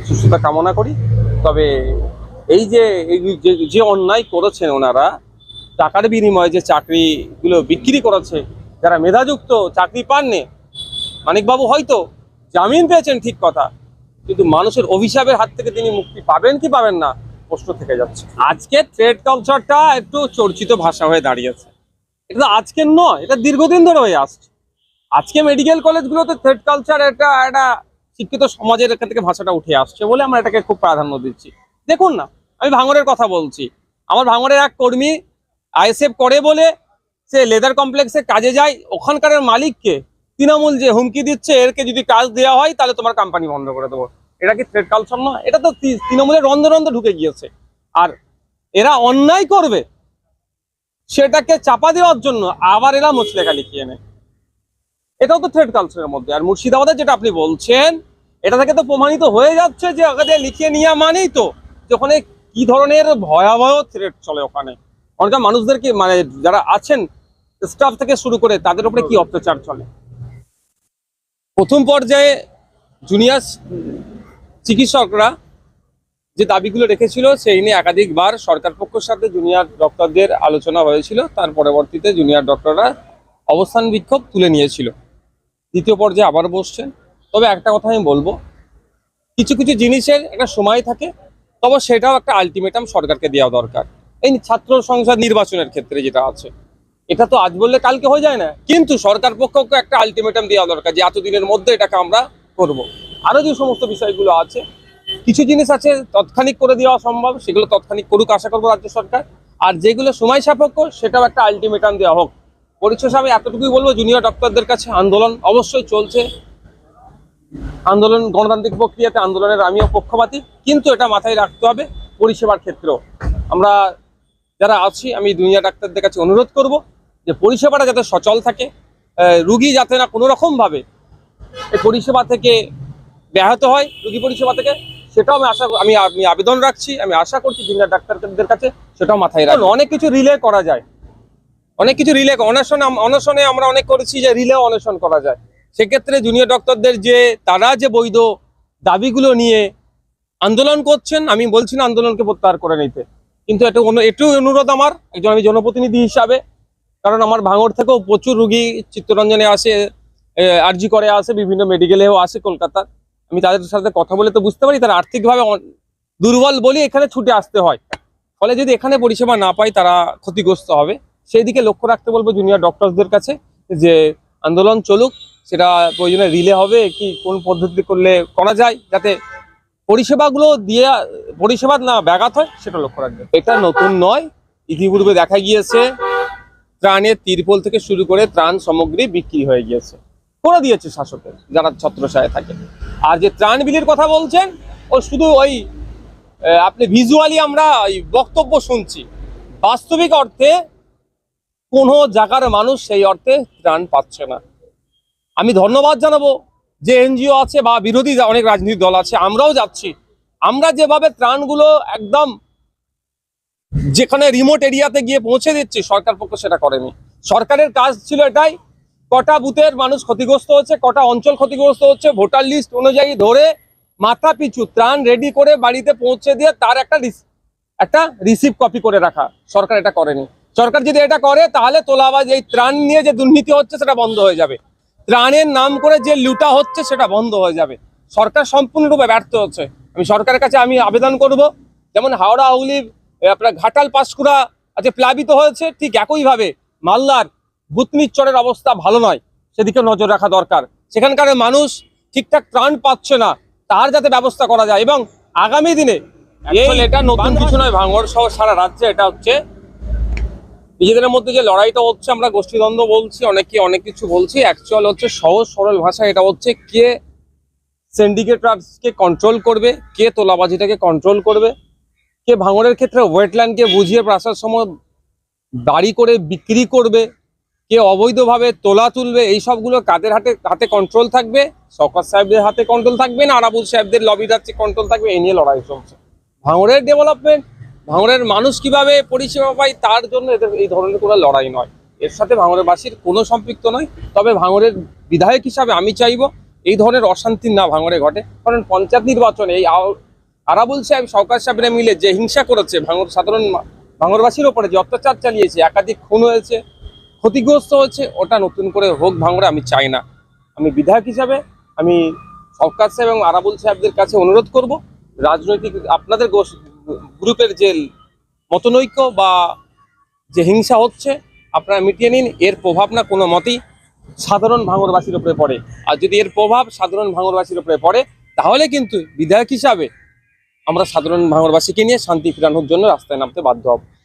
সুস্থতা কামনা করি। তবে এই যে অন্যায় করেছেন ওনারা, টাকার বিনিময়ে যে চাকরিগুলো বিক্রি করেছে, যারা মেধাযুক্ত চাকরি পাননি, মানিকবাবু হয়তো জামিন পেয়েছেন ঠিক কথা, কিন্তু মানুষের অভিশাপের হাত থেকে তিনি মুক্তি পাবেন কি পাবেন না প্রশ্ন থেকে যাচ্ছে। আজকে ট্রেড কালচারটা একটু চর্চিত ভাষা হয়ে দাঁড়িয়েছে। এটা আজকের নয়, এটা দীর্ঘদিন ধরে হয়ে আসছে। আজকে মেডিকেল কলেজগুলোতে থ্রেড কালচার একটা শিক্ষিত সমাজের এখান থেকে ভাষাটা উঠে আসছে বলে আমরা এটাকে খুব প্রাধান্য দিচ্ছি। দেখুন না, আমি ভাঙড়ের কথা বলছি। আমার ভাঙড়ের এক কর্মী আইএসএফ করে বলে সে লেদার কমপ্লেক্সে কাজে যায়, ওখানকার মালিককে তৃণমূল যে হুমকি দিচ্ছে, এরকে যদি কাজ দেওয়া হয় তাহলে তোমার কোম্পানি বন্ধ করে দেবো। এটা কি থ্রেড কালচার নয়? এটা তো তৃণমূলের রন্ধে রন্ধে ঢুকে গিয়েছে। আর এরা অন্যায় করবে সেটাকে চাপা দেওয়ার জন্য আবার এরা মুচলেখা লিখিয়ে নেয়। এটাও তো থ্রেড কালচারের মধ্যে। আর মুর্শিদাবাদের যেটা আপনি বলছেন, এটা থেকে তো প্রমাণিত হয়ে যাচ্ছে যে ওখানে লিখিয়ে নেওয়া মানেই তো যে ওখানে কি ধরনের ভয়াবহ থ্রেড চলে। ওখানে অনেক মানুষদেরকে, মানে যারা আছেন স্টাফ থেকে শুরু করে তাদের উপরে কি অত্যাচার চলে। প্রথম পর্যায়ে জুনিয়র চিকিৎসকরা যে দাবিগুলো রেখেছিল সেই নিয়ে একাধিকবার সরকার পক্ষের সাথে জুনিয়র ডক্টরদের আলোচনা হয়েছিল। তার পরবর্তীতে জুনিয়র ডক্টররা অবস্থান বিক্ষোভ তুলে নিয়েছিল। দ্বিতীয় পর্যায়ে আবার বসছেন। তবে একটা কথা আমি বলবো, কিছু কিছু জিনিসের একটা সময় থাকে, তবে সেটাও একটা আলটিমেটাম সরকারকে দেওয়া দরকার। এই ছাত্র সংসদ নির্বাচনের ক্ষেত্রে যেটা আছে, এটা তো আজ বললে কালকে হয়ে যায় না, কিন্তু সরকার পক্ষকে একটা আলটিমেটাম দেওয়া দরকার যে এতদিনের মধ্যে এটাকে আমরা করব। আরো যে সমস্ত বিষয়গুলো আছে, কিছু জিনিস আছে তৎক্ষণিক করে দেওয়া সম্ভব, সেগুলো তৎক্ষণিক করুক আশা করবো রাজ্য সরকার। আর যেগুলো সময় সাপেক্ষ সেটাও একটা আলটিমেটাম দেওয়া হোক। পরিশেষে আমি এতটুকুই বলবো, জুনিয়র ডক্টরদের কাছে আন্দোলন অবশ্যই চলছে। আন্দোলন গণতান্ত্রিক প্রক্রিয়াতে আন্দোলনের আমিও পক্ষপাতী, কিন্তু এটা মাথায় রাখতে হবে পরিষেবার ক্ষেত্রেও আমরা যারা আছি, আমি জুনিয়র ডাক্তারদের কাছে অনুরোধ করব যে পরিষেবাটা যাতে সচল থাকে, রুগী যাতে না কোনো রকমভাবে এই পরিষেবা থেকে ব্যাহত হয়, রুগী পরিষেবা থেকে, সেটাও আমি আবেদন রাখছি। আমি আশা করছি জুনিয়র ডাক্তারদের কাছে সেটাও মাথায় রাখুন। অনেক কিছু রিলে করা যায়, অনেক কিছু রিলে অনশনে আমরা অনেক করেছি যে রিলে অনশন করা যায়। সেক্ষেত্রে জুনিয়র ডক্টরদের যে তারা যে বৈধ দাবিগুলো নিয়ে আন্দোলন করছেন, আমি বলছি না আন্দোলনকে প্রত্যাহার করে নিতে, কিন্তু একটু অনুরোধ আমার একজন আমি জনপ্রতিনিধি হিসাবে, কারণ আমার ভাঙড় থেকেও প্রচুর রুগী চিত্তরঞ্জনে আসে, আরজি করে আসে, বিভিন্ন মেডিকেলেও আসে কলকাতার। আমি তাদের সাথে কথা বলে তো বুঝতে পারি তারা আর্থিকভাবে দুর্বল বলে এখানে ছুটে আসতে হয়। ফলে যদি এখানে পরিষেবা না পায় তারা ক্ষতিগ্রস্ত হবে। সেই দিকে লক্ষ্য রাখতে বলবো জুনিয়র ডক্টরসদের কাছে যে আন্দোলন চলুক, সেটা প্রয়োজনে রিলে হবে কি কোন পদ্ধতি করলে করা যায় যাতে পরিষেবাগুলো দিয়ে পরিষেবা না ব্যাঘাত হয়, সেটা লক্ষ্য রাখবে। এটা নতুন নয়, ইতিপূর্বে দেখা গিয়েছে ত্রাণের তিরপল থেকে শুরু করে ত্রাণ সামগ্রী বিক্রি হয়ে গিয়েছে, করে দিয়েছে শাসকের যারা ছত্রছায়ায় থাকে। আর যে ত্রাণ বিলির কথা বলছেন, ও শুধু ওই আপনি ভিজুয়ালি আমরা বক্তব্য শুনছি, বাস্তবিক অর্থে কোনো জায়গার মানুষ সেই অর্থে ত্রাণ পাচ্ছে না। আমি ধন্যবাদ জানাবো যে এনজিও আছে বা বিরোধী অনেক রাজনৈতিক দল আছে, আমরাও যাচ্ছি। আমরা যেভাবে ত্রাণগুলো একদম যেখানে রিমোট এরিয়াতে গিয়ে পৌঁছে দিচ্ছি, সরকার পক্ষ সেটা করেনি। সরকারের কাজ ছিল এটাই, কটা বুথের মানুষ ক্ষতিগ্রস্ত হচ্ছে, কটা অঞ্চল ক্ষতিগ্রস্ত হচ্ছে, ভোটার লিস্ট অনুযায়ী ধরে মাথা পিছু ত্রাণ রেডি করে বাড়িতে পৌঁছে দিয়ে তার একটা রিসিভ কপি করে রাখা। সরকার এটা করেনি। সরকার যদি এটা করে তাহলে তোলাবাজ এই ত্রাণ নিয়ে যে দুর্নীতি হচ্ছে সেটা বন্ধ হয়ে যাবে, ত্রাণের নাম করে যে লুটা হচ্ছে সেটা বন্ধ হয়ে যাবে। সরকার সম্পূর্ণরূপে ব্যর্থ হচ্ছে। আমি সরকারের কাছে আমি আবেদন করব, যেমন হাওড়া হুগলি আপনার ঘাটাল পাঁশকুড়া আজকে প্লাবিত হয়েছে, ঠিক একইভাবে মালদার ভূতনিচরের অবস্থা ভালো নয়, সেদিকে নজর রাখা দরকার। সেখানকার মানুষ ঠিকঠাক ত্রাণ পাচ্ছে না, তার যাতে ব্যবস্থা করা যায়। এবং আগামী দিনে এটা নতুন কিছু নয়, ভাঙড় সহ সারা রাজ্যে এটা হচ্ছে নিজেদের মধ্যে যে লড়াইটা হচ্ছে, আমরা গোষ্ঠীদ্বন্দ্ব বলছি, অনেকে অনেক কিছু বলছি, অ্যাকচুয়াল হচ্ছে সহজ সরল ভাষায় এটা হচ্ছে কে সিন্ডিকেটার্সকে কন্ট্রোল করবে, কে তোলাবাজিটাকে কন্ট্রোল করবে, কে ভাঙড়ের ক্ষেত্রে ওয়েটল্যান্ডকে বুঝিয়ে প্রাসার সময় বাড়ি করে বিক্রি করবে, কে অবৈধভাবে তোলা তুলবে, এই সবগুলো কাদের হাতে কন্ট্রোল থাকবে? শওকত সাহেবদের হাতে কন্ট্রোল থাকবে না আরাবুল সাহেবদের লবির হাতে কন্ট্রোল থাকবে? এই নিয়ে লড়াই চলছে। ভাঙড়ের ডেভেলপমেন্ট, ভাঙড়ের মানুষ কিভাবে পরিষেবা পায়, তার জন্য এদের এই ধরনের কোনো লড়াই নয়। এর সাথে ভাঙড়ের বাসীর কোনো সম্পৃক্ত নয়। তবে ভাঙড়ের বিধায়ক হিসাবে আমি চাইব এই ধরনের অশান্তি না ভাঙড়ে ঘটে। কারণ পঞ্চায়েত নির্বাচনে এই আরাবুল সাহেব সরকার সাহেবরা মিলে যে হিংসা করেছে, সাধারণ ভাঙড়বাসীর ওপরে যে অত্যাচার চালিয়েছে, একাধিক খুন হয়েছে, ক্ষতিগ্রস্ত হয়েছে, ওটা নতুন করে হোক ভাঙড়ে আমি চাই না। আমি বিধায়ক হিসাবে আমি সরকার সাহেব এবং আরাবুল সাহেবদের কাছে অনুরোধ করব, রাজনৈতিক আপনাদের গ্রুপের যে মতনৈক্য বা যে হিংসা হচ্ছে আপনারা মিটিয়ে নিন। এর প্রভাব না কোনো মতেই সাধারণ ভাঙড়বাসীর উপরে পড়ে। আর যদি এর প্রভাব সাধারণ ভাঙড়বাসীর উপরে পড়ে, তাহলে কিন্তু বিধায়ক হিসাবে আমরা সাধারণ ভাঙড়বাসীকে নিয়ে শান্তি ফিরানোর জন্য রাস্তায় নামতে বাধ্য হব।